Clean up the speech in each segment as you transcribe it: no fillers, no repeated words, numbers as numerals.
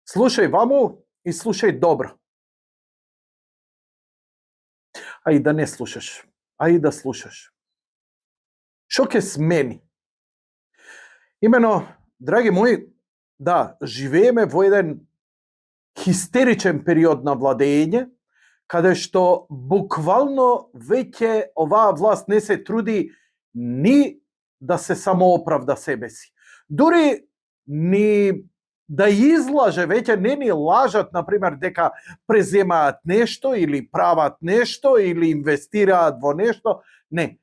Slušaj vamo i slušaj dobro. A i da ne slušaš, a i da slušaš. Što je s meni? Imeno, dragi moji, da, živeme v jedan histeričen period na vladenje, kada što bukvalno već ova vlast ne se trudi ni da se samo opravda sebe si. Duri ni da izlaže, već ne ni lažat, na primjer, deka prezemat nešto ili pravat nešto ili investirat vo nešto. Ne,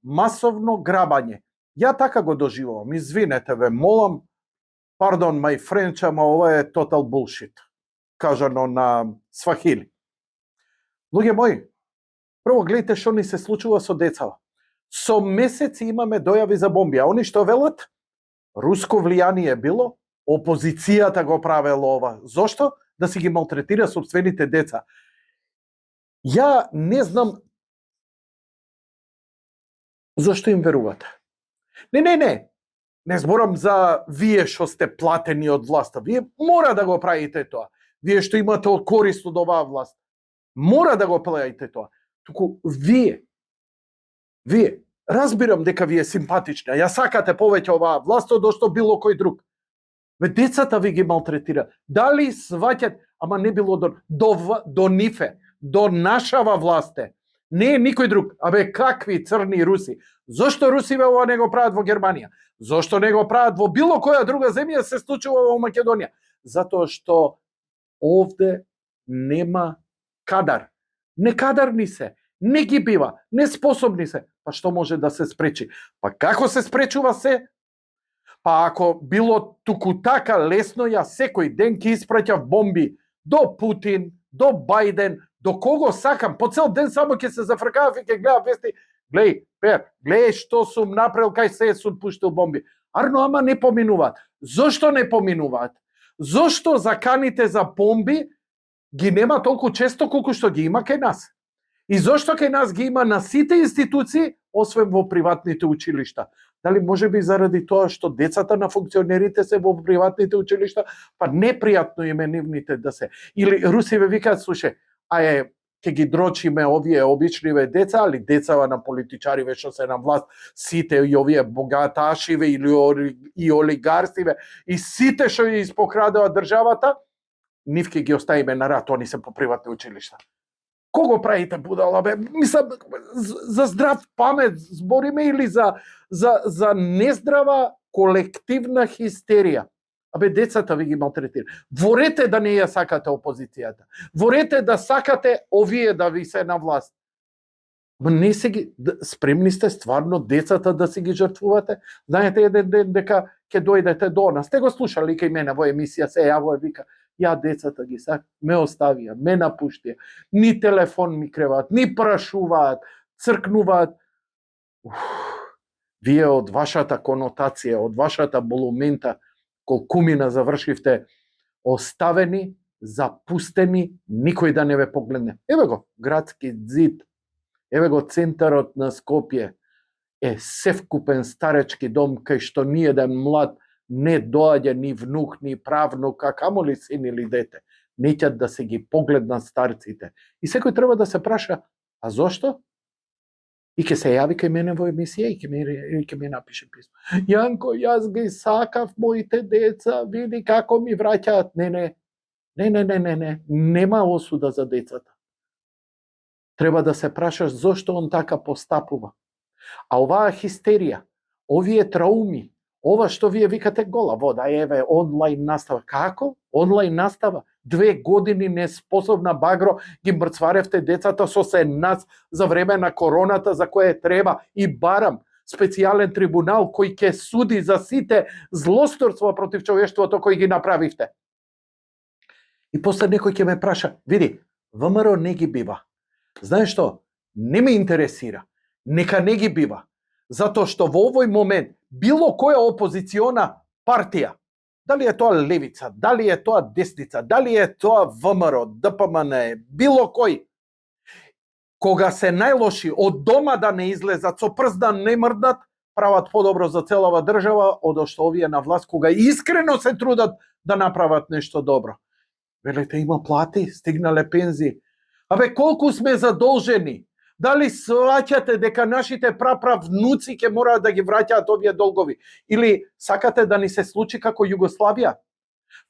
masovno grabanje. Ja tako go doživam, izvinete ve, molam, pardon my French, ama ovo je total bullshit, kažano na Swahili. Ludzie moji, prvo gledajte što ni se slučuva so decava. So meseci imame dojavi za bombi, a oni što velat? Rusko vlijanje je bilo, opozicija go prave lova. Zašto? Da si gi maltretira sobstvenite deca. Ja ne znam zašto im veruvate. Ne zboram za vije što ste plateni od vlasta. Vije mora da go pravite to. Vije što imate korist od ova vlast. Mora da go pravite to. Tuku vije, razbiram deka vi je simpatična. Ja sakate poveć ova vlast od što bilo koji drug. Ve decata vi gi maltretira. Da li svaćat, ama ne bilo do nife, do našava vlaste. Ne nikoj drug. Abe kakvi crni Rusi. Zašto Rusi ovo nego pravat vo Germanija? Zašto nego pravat vo bilo koja druga zemlja se slučava u Makedonija? Zato što ovde nema kadar. Ne kadarni se, ne gibiva, ne sposobni se. Pa što može da se spreči? Pa kako se sprečuva se? Pa ako bilo tuku taka lesno, ja sekoj den ki ispraća bombi do Putin, do Biden, do kogo sakam, po cel den samo ke se zafrkava i ke gleda vesti, glej što su napravili, kaj se su puštili bombi. Arno, ama ne pominuvat. Zašto ne pominuvat? Zašto zakanite za bombi gi nema toliko često koliko što gi ima kaj nas? I zašto kaj nas gi ima na site institucije, osvem vo privatните učilišta? Da li može bi zaradi toa što decata na funkcionerite se vo privatните učilišta, pa neprijatno im je nivnite da se. Ili Rusive vikat, slušaj, ke gi dročime ovije običnive deca, ali decava na političarive što se na vlast site i ovije bogatašive i oligarsive i site što je ispokradava državata, nivke gi ostavime na rat, oni se po privatne učilišta. Kogo pravite budala? Mislim, za zdrav pamet zborime ili za nezdrava kolektivna histerija? Абе, децата ви ги малтретира. Ворете да не ја сакате опозицијата. Ворете да сакате овие да ви се на власт. Ма не се ги, спремни сте стварно децата да си ги жртвувате? Знаете еден ден дека ќе дојдете до нас. Сте го слушали кај мене во емисија, се јавува вика, ја децата ги сак, ме оставија, ме напуштија. Ни телефон ми креваат, ни прашуваат, цркнуваат. Вие од вашата конотација, од вашата болумента, колкумина завршивте оставени, запустени, никој да не ве погледне. Еве го, градски зид, еве го центарот на Скопје, сев купен старечки дом, кај што ни еден млад не доаѓа ни внук, ни правнук, а камоли син или дете. Неќат да се ги погледнат старците. И секој треба да се праша, а зошто? И ќе се јави кај мене во емисија и ќе ми напише писмо. Јанко, јас ги сакав моите деца, види како ми враќаат. Не. Нема осуда за децата. Треба да се прашаш зошто он така постапува. А оваа хистерија, овие трауми, ова што вие викате гола вода, еве, онлайн настава. Како? Онлайн настава? 2 години неспособна багро ги мрцваревте децата со се нас за време на короната, за кое треба и барам специјален трибунал кој ќе суди за сите злосторства против човештвото кои ги направивте. И после некој ќе ме праша, види, ВМРО не ги бива. Знаеш што? Не ме интересира. Нека не ги бива. Затоа што во овој момент bilo koja опозициона партија, дали е тоа левица, дали е тоа десница, дали е тоа ВМРО, ДПМН, било кој, кога се најлоши од дома да не излезат, со прст да не мрднат, прават подобро за целава држава, одошто овие на власт, кога искрено се трудат да направат нешто добро. Велите, има плати, стигнале пензии. Абе, колку сме задолжени? Дали сваќате дека нашите праправнуци ќе мораат да ги враќаат овие долгови? Или сакате да ни се случи како Југославија?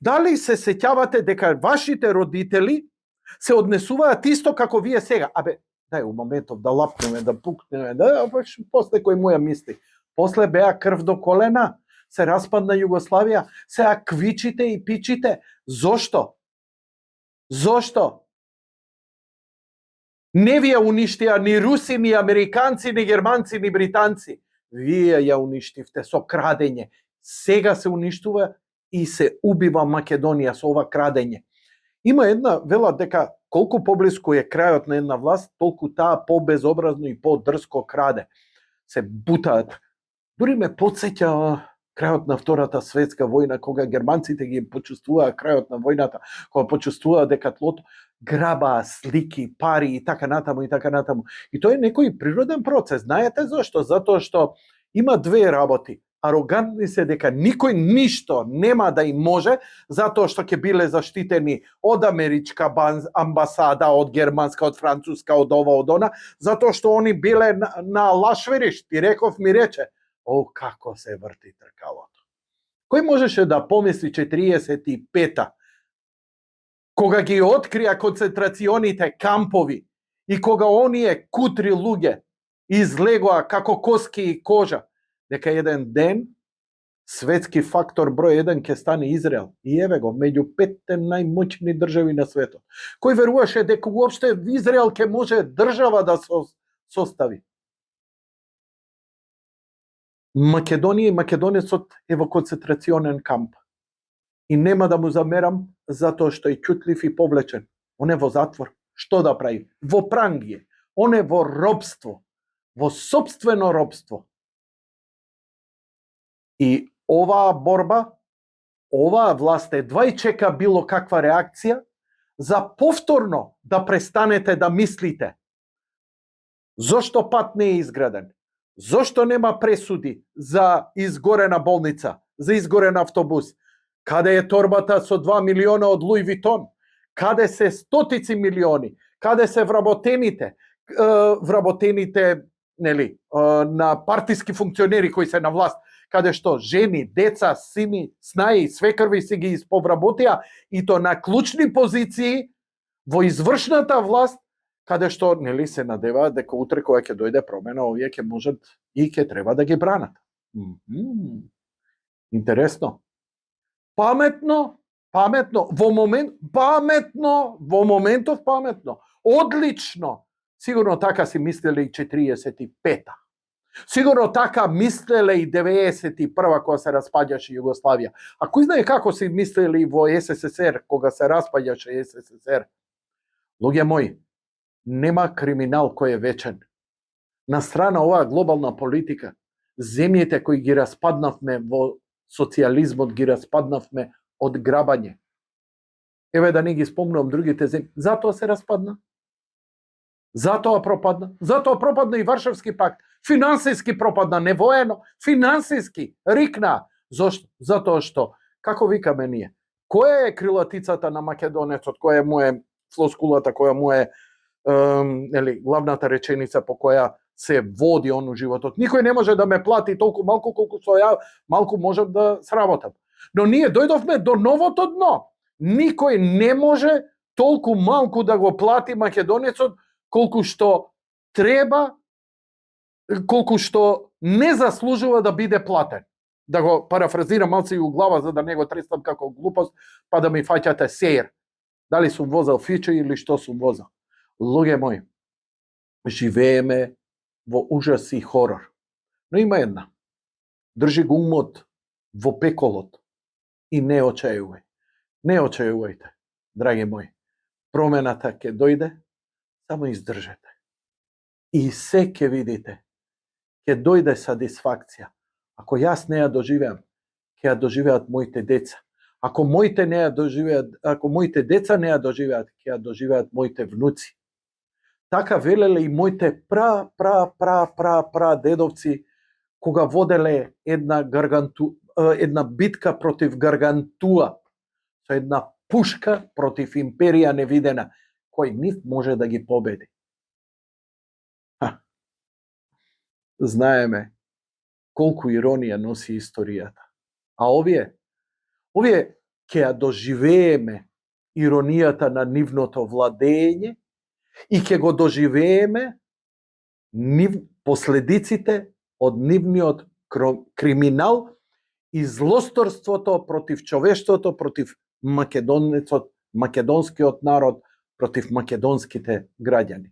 Дали се сеќавате дека вашите родители се однесуваат исто како вие сега? Абе, дај у моментов да лапнеме, да пукнеме, да, после кој моја мисли. После беа крв до колена, се распадна Југославија, сега квичите и пичите. Зошто? Зошто? Не ви ја уништија ни руси, ни американци, ни германци, ни британци. Вие ја уништивте со крадење. Сега се уништува и се убива Македонија со ова крадење. Има една, велат дека колку поблиску е крајот на една власт, толку таа побезобразно и подрско краде. Се бутаат. Дури ме потсеќа крајот на Втората светска војна, кога германците ги почувствуваа крајот на војната, кога почувствуваа дека тлото грабаа слики, пари и така натаму и така натаму. И тоа е некој природен процес. Знаете зошто? Затоа што има две работи. Арогантни се дека никој ништо нема да им може, затоа што ќе биле заштитени од америчка амбасада, од германска, од француска, од ова, од она, затоа што они биле на лашвериш. Ти реков, ми рече, о, како се врти тркалото. Кој можеше да помисли 45-та, кога ги открија концентрационите кампови и кога оние кутри луѓе излегоа како коски и кожа, дека еден ден светски фактор број 1 ќе стане Израел. И еве го, меѓу 5 најмоćни држави на светот. Кој веруваше дека уопште Израел ќе може држава да состави? Македонија и македонецот е во концентрационен камп. И нема да му замерам затоа што е ќутлив и повлечен. Он е во затвор. Што да прави? Во прангие. Он е во робство. Во собствено робство. И оваа борба, оваа власт едва и чека било каква реакција за повторно да престанете да мислите. Зошто пат не е изграден? Зошто нема пресуди за изгорена болница, за изгорен автобус? Каде е торбата со 2 милиона од Луи Витон? Каде се стотици милиони? Каде се вработените нели, на партиски функционери кои се на власт? Каде што жени, деца, сини, снаи, свекрви си ги исповработија и то на клучни позиции во извршната власт, каде што нели се надеваат дека утре кога ќе дојде промена, овие ќе можат и ќе треба да ги бранат. Интересно. Паметно, во моментов паметно, одлично. Сигурно така си мислеле и 45-та. Сигурно така мислеле и 91-та, кога се распаѓаше Југославија. А кој знае како си мислели и во СССР, кога се распаѓаше СССР? Луѓе мои, нема криминал кој е вечен. На страна оваа глобална политика, земјите кои ги распаднавме во социјализмот, ги распаднавме од грабање. Еве да не ги спомнувам другите земји. Затоа се распадна. Затоа пропадна и Варшавски пакт. Финансиски пропадна, не воено, финансиски рикна. Зошто? Затоа што, како викаме ние, која е крилатицата на македонецот, која е моја флоскулата, која му е главната реченица по која се води оно животот? Никој не може да ме плати толку малку колку што ја малку можам да сработам. Но ние дојдовме до новото дно. Никој не може толку малку да го плати македонецот колку што треба, колку што не заслужува да биде платен. Да го парафразирам малце и у глава, за да не го трестам како глупост, па да ми фаќате сеир. Дали сум возел фиче или што сум возел. Луѓе мои, живееме во ужас и хорор. Но има една. Држи го умот во пеколот и не очајувај. Не очајувајте, драги мои. Промената ќе дојде, само издржете. И се ќе видите. Ќе дојде сатисфакција. Ако јас не ја доживеам, ќе ја доживеат моите деца. Ако моите не ја доживеат, ако моите деца не ја доживеат, ќе ја доживеат моите внуци. Така велеле и моите пра дедовци кога воделе една битка против Гаргантуа, со една пушка против империја невидена, кој нив може да ги победи. Знаеме колку иронија носи историјата. А овие ќе ја доживееме иронијата на нивното владење и ќе го доживееме последиците од нивниот криминал и злосторството против човештвото, против македонскиот народ, против македонските граѓани.